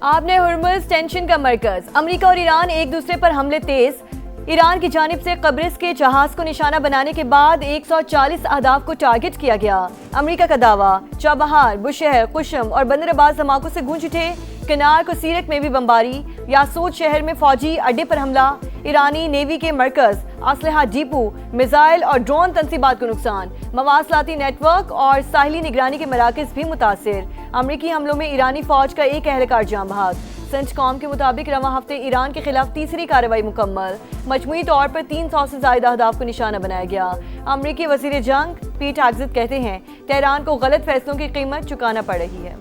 आपने Hormuz tension का मरकज। America और ईरान एक दूसरे पर हमले तेज। ईरान की जानिब से कब्रिस के जहाज को निशाना बनाने के बाद 140 अहदाफ को टारगेट किया गया। अमेरिका का दावा, चाबहार, बुशहर, कुशम और बंदर अब्बास धमाकों से गूंज उठे। कनार को सीरक में भी बमबारी। यासूद शहर में फौजी अड्डे पर हमला। ईरानी नेवी के मरकज, असलहा डिपो, मिसाइल और ड्रोन तंसीबात को नुकसान। मवासलाती नेटवर्क और साहिली निगरानी के मराकज़ भी मुतासिर। अमरीकी हमलों में ईरानी फौज का एक एहलकार जाम बहक। सेंटकॉम के मुताबिक रवां हफ्ते ईरान के खिलाफ तीसरी कार्रवाई मुकम्मल। मजमूई तौर पर 300 से ज़ायदा अहदाफ को निशाना बनाया गया। अमरीकी वज़ीर जंग पीट हेगसेथ कहते हैं तेहरान को गलत फैसलों की कीमत चुकाना पड़ रही है।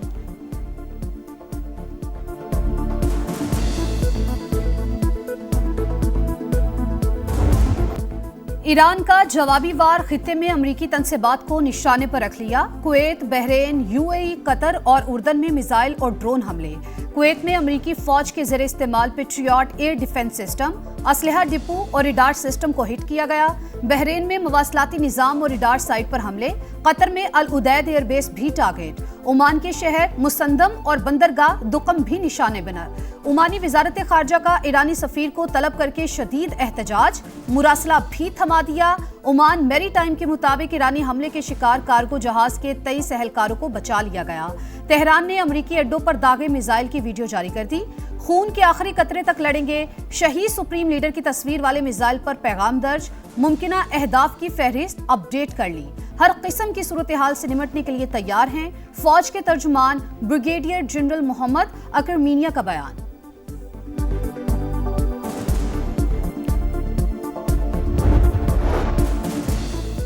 ईरान का जवाबी वार खित्ते में अमरीकी तनसीबात को निशाने पर रख लिया। कुवैत, बहरीन, यूएई, कतर और उर्दन में मिसाइल और ड्रोन हमले। कुवैत में अमरीकी फौज के ज़रिए इस्तेमाल पेट्रियट एयर डिफेंस सिस्टम, असलहा डिपो और रिडार सिस्टम को हिट किया गया। बहरीन में मवासलाती निज़ाम और रिडार साइट पर हमले। कतर में अल उदैद एयरबेस भी टारगेट। ओमान के शहर मुसंदम और बंदरगाह दुकम भी निशाने बना। ओमानी वजारत खारजा का ईरानी सफीर को तलब करके शदीद एहतजाज। मुरासला भी थमा दिया। ओमान मैरी टाइम के मुताबिक ईरानी हमले के शिकार कार्गो जहाज के 23 एहलकारों को बचा लिया गया। तेहरान ने अमरीकी अड्डों पर दागे मिसाइल की वीडियो जारी कर दी। खून के आखिरी कतरे तक लड़ेंगे। शहीद सुप्रीम लीडर की तस्वीर वाले मिसाइल पर पैगाम दर्ज। मुमकिना अहदाफ की फहरिस्त अपडेट कर ली। हर किस्म की सूरत हाल से निमटने के लिए तैयार हैं। फौज के तर्जुमान ब्रिगेडियर जनरल मोहम्मद अकरमीनिया का बयान।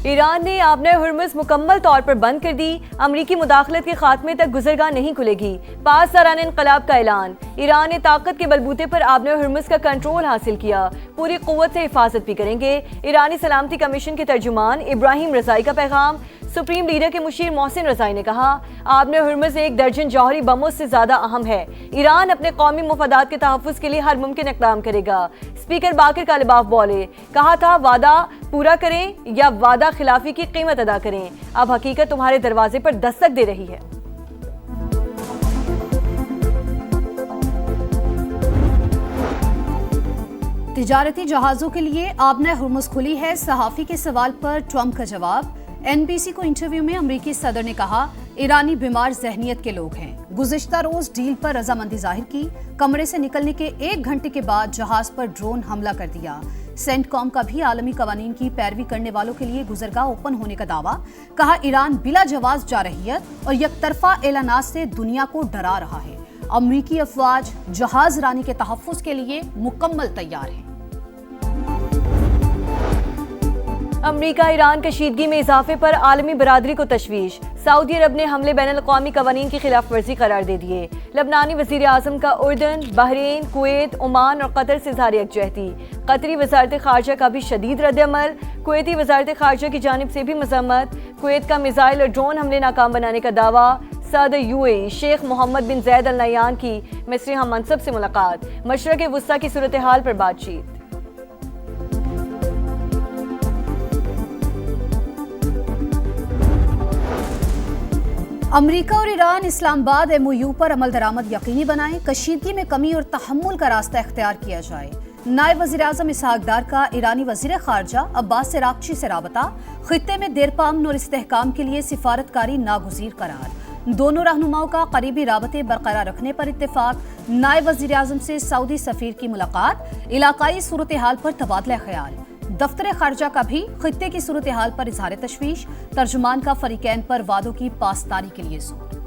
ईरान ने आबने हुर्मुज़ मुकम्मल तौर पर बंद कर दी। अमरीकी मुदाखलत के खात्मे तक गुज़रगाह नहीं खुलेगी। 5 सालाना इनकलाब का ऐलान। ईरान ने ताकत के बलबूते पर आबने हुर्मुज़ का कंट्रोल हासिल किया। पूरी क़ुव्वत से हिफाजत भी करेंगे। ईरानी सलामती कमीशन के तर्जुमान इब्राहिम रज़ाई का पैगाम। सुप्रीम लीडर के मुशीर मोहसिन रज़ाई ने कहा आबने हुर्मुज़ 1 दर्जन जौहरी बमों से ज़्यादा अहम है। ईरान अपने कौमी मुफादात के तहफ़्फ़ुज़ के लिए हर मुमकिन इक़दाम करेगा। स्पीकर बाकिर कालिबाफ बोले, कहा था वादा पूरा करें या वादा खिलाफी की कीमत अदा करें। अब हकीकत तुम्हारे दरवाजे पर दस्तक दे रही है। तिजारती जहाजों के लिए आबने हुर्मुज़ खुली है। सहाफ़ी के सवाल पर ट्रंप का जवाब। एनबीसी को इंटरव्यू में अमरीकी सदर ने कहा ईरानी बीमार ज़हनियत के लोग हैं। गुज़िश्ता रोज डील पर रजामंदी जाहिर की। कमरे से निकलने के 1 घंटे के बाद जहाज पर ड्रोन हमला कर दिया। सेंटकॉम का भी आलमी कवानीन की पैरवी करने वालों के लिए गुज़रगाह ओपन होने का दावा। कहा ईरान बिला जवाज जारहियत और यकतरफा एलानात से दुनिया को डरा रहा है। अमरीकी अफवाज जहाज रानी के तहफ़्फ़ुज़ के लिए मुकम्मल तैयार है। अमरीका ईरान कशीदगी में इजाफे पर आलमी बरादरी को तशवीश। सऊदी अरब ने हमले बैनुल अक़वामी कवानीन की खिलाफ वर्जी करार दे दिए। लबनानी वज़ीर आज़म का उर्दन, बहरीन, कुवैत, ओमान और कतर से इज़हार यकजहती। कतरी वज़ारत ख़ारजा का भी शदीद रद्द-ए-अमल। कुवैती वज़ारत ख़ारजा की जानिब से भी मज़म्मत। कुवैत का मिसाइल और ड्रोन हमले नाकाम बनाने का दावा। सदर यूएई शेख मोहम्मद बिन ज़ैद अल नह्यान की मिस्री हम मनसब से मुलाकात। मशरक़ वुस्ता की सूरत हाल पर बातचीत। अमरीका और ईरान इस्लामाबाद एमओयू पर अमल दरामद यकीनी बनाएं। कशीदगी में कमी और तहम्मुल का रास्ता इख्तियार किया जाए। नायब वज़ीर आज़म इसहाक डार का ईरानी वज़ीर ख़ारजा अब्बास अराग़ची से राबता। खित्ते में देरपामन और इस्तेहकाम के लिए सिफारतकारी नागुज़ीर करार। दोनों रहनुमाओं का करीबी राबते बरकरार रखने पर इत्तेफाक। नायब वज़ीर आज़म से सऊदी सफ़ीर की मुलाकात। इलाकाई सूरत हाल पर तबादला ख्याल। दफ्तर खारजा का भी खित्ते की सूरत हाल पर इजहार तशवीश। तर्जुमान का फरीकैन पर वादों की पासदारी के लिए जोर।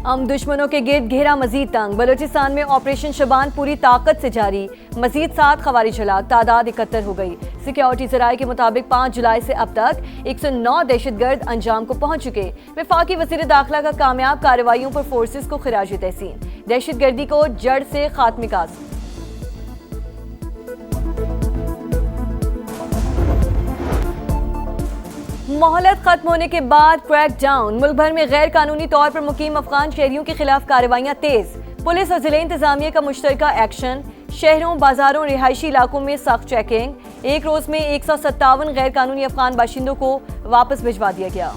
हम दुश्मनों के गिर्द घेरा मजीद तंग। बलोचिस्तान में ऑपरेशन शबान पूरी ताकत से जारी। मजीद 7 खवारिज हलाक, तादाद 71 हो गई। सिक्योरिटी ज़राए के मुताबिक 5 जुलाई से अब तक 109 दहशतगर्द अंजाम को पहुंच चुके। वफाकी वज़ीर दाखिला का कामयाब कार्रवाइयों पर फोर्सेस को खिराज तहसीन। दहशतगर्दी को जड़ से खात्मे का मोहलत खत्म होने के बाद क्रैक डाउन। मुल्क भर में गैर कानूनी तौर पर मुकीम अफगान शहरियों के खिलाफ कार्रवाइयां तेज। पुलिस और जिले इंतजामिया का मुश्तरका एक्शन। शहरों, बाजारों, रिहायशी इलाकों में सख्त चेकिंग। एक रोज में 157 गैर कानूनी अफगान बाशिंदों को वापस भिजवा दिया गया।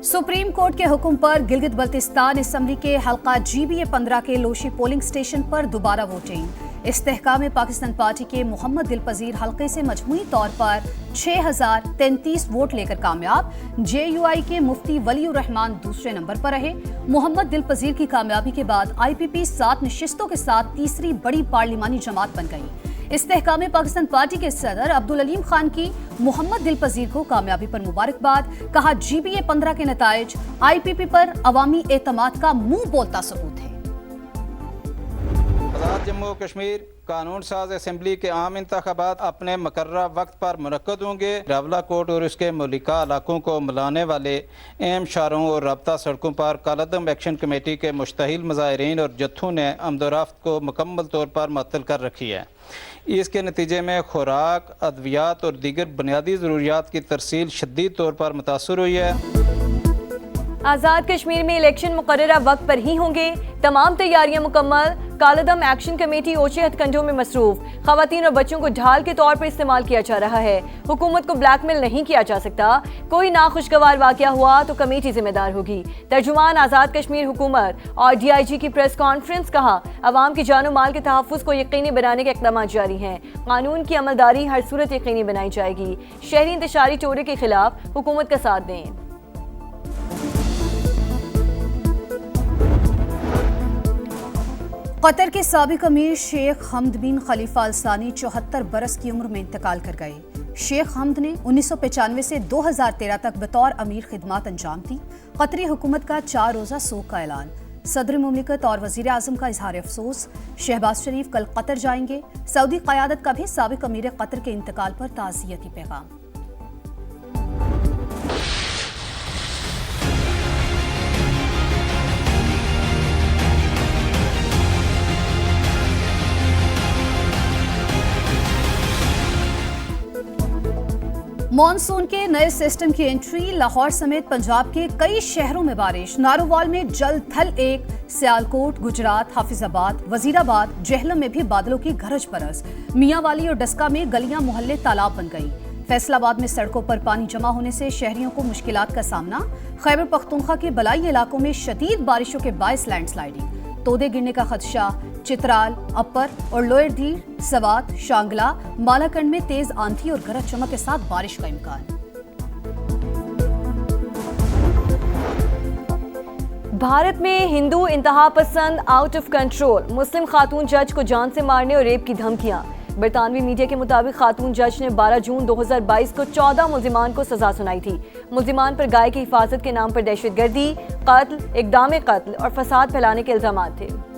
सुप्रीम कोर्ट के हुक्म पर गिलगित बल्तिस्तान असम्बली के हल्का GBA 15 के लोशी पोलिंग स्टेशन पर दोबारा वोटिंग। इस्तेहकाम में पाकिस्तान पार्टी के मोहम्मद दिलपजीर हल्के से मजमूई तौर पर 6033 वोट लेकर कामयाब। JUI के मुफ्ती वलीउर रहमान दूसरे नंबर पर रहे। मोहम्मद दिलपजीर की कामयाबी के बाद IPP 7 नशिस्तों के साथ तीसरी बड़ी पार्लिमानी जमात बन गई। इस्तेहकाम में पाकिस्तान पार्टी के सदर अब्दुल अलीम खान की मोहम्मद दिलपजीर को कामयाबी पर मुबारकबाद। कहा GBA 15 के नताइज IPP पर अवामी एतमाद का मुंह बोलता सबूत है। आज़ाद जम्मू कश्मीर कानून साज असम्बली के आम इंतखाबात अपने मुकर्ररा वक्त पर मुनक्कद होंगे। रावला कोट और उसके मलिका इलाकों को मिलाने वाले अहम शाहरों और रब्ता सड़कों पर कालअदम एक्शन कमेटी के मुश्तहिल मुजाहिरीन और जत्थों ने आमदोरफ्त को मुकम्मल तौर पर मुअत्तल कर रखी है। इसके नतीजे में खुराक, अद्वियात और दीगर बुनियादी ज़रूरियात की तरसील शदीद तौर पर मुतासर हुई है। आज़ाद कश्मीर में इलेक्शन मुकर्ररा वक्त पर ही होंगे। तमाम तैयारियां मुकम्मल। कालअदम एक्शन कमेटी ओछे हथकंडों में मसरूफ। खवातीन और बच्चों को ढाल के तौर पर इस्तेमाल किया जा रहा है। हुकूमत को ब्लैकमेल नहीं किया जा सकता। कोई नाखुशगवार वाकया हुआ तो कमेटी जिम्मेदार होगी। तर्जुमान आज़ाद कश्मीर हुकूमत और DIG की प्रेस कॉन्फ्रेंस। कहा अवाम की जानो माल के तहफ़्फ़ुज़ को यकीनी बनाने के इक़दाम जारी हैं। कानून की अमलदारी हर सूरत यकीनी बनाई जाएगी। शहरी इंतशारी चोरी के खिलाफ हुकूमत का साथ दें। कतर के साबिक अमीर शेख हमद बिन खलीफा अल सानी 74 बरस की उम्र में इंतकाल कर गए। शेख हमद ने 1995 से 2013 तक बतौर अमीर खिदमात अंजाम दी। कतरी हुकूमत का 4 रोज़ा सोग का ऐलान। सदर मुमलिकत और वज़ीर आज़म का इजहार अफसोस। शहबाज शरीफ कल कतर जाएंगे। सऊदी क़यादत का भी साबिक अमीर कतर के इंतकाल पर ताज़ियती पैगाम। मॉनसून के नए सिस्टम की एंट्री। लाहौर समेत पंजाब के कई शहरों में बारिश। नारोवाल में जल थल 1, सियालकोट, गुजरात, हाफिजाबाद, वजीराबाद, जेहलम में भी बादलों की गरज बरस। मियांवाली और डस्का में गलियां मोहल्ले तालाब बन गई। फैसलाबाद में सड़कों पर पानी जमा होने से शहरियों को मुश्किलात का सामना। खैबर पख्तूनख्वा के बलाई इलाकों में शदीद बारिशों के बायस लैंडस्लाइडिंग। तोदे गिरने का खदशा। चित्राल, अपर और लोअर धीर, सवात, शांगला, मालाकंड में तेज आंधी और गरज चमक के साथ बारिश का इम्कान। भारत में हिंदू इंतहा पसंद आउट ऑफ कंट्रोल। मुस्लिम खातून जज को जान से मारने और रेप की धमकियां। बरतानवी मीडिया के मुताबिक खातून जज ने 12 जून 2022 को 14 मुल्जिमान को सजा सुनाई थी। मुल्जिमान पर गाय की हिफाजत के नाम पर दहशतगर्दी, कत्ल, इक़दाम कत्ल और फसाद फैलाने के इल्जामात थे।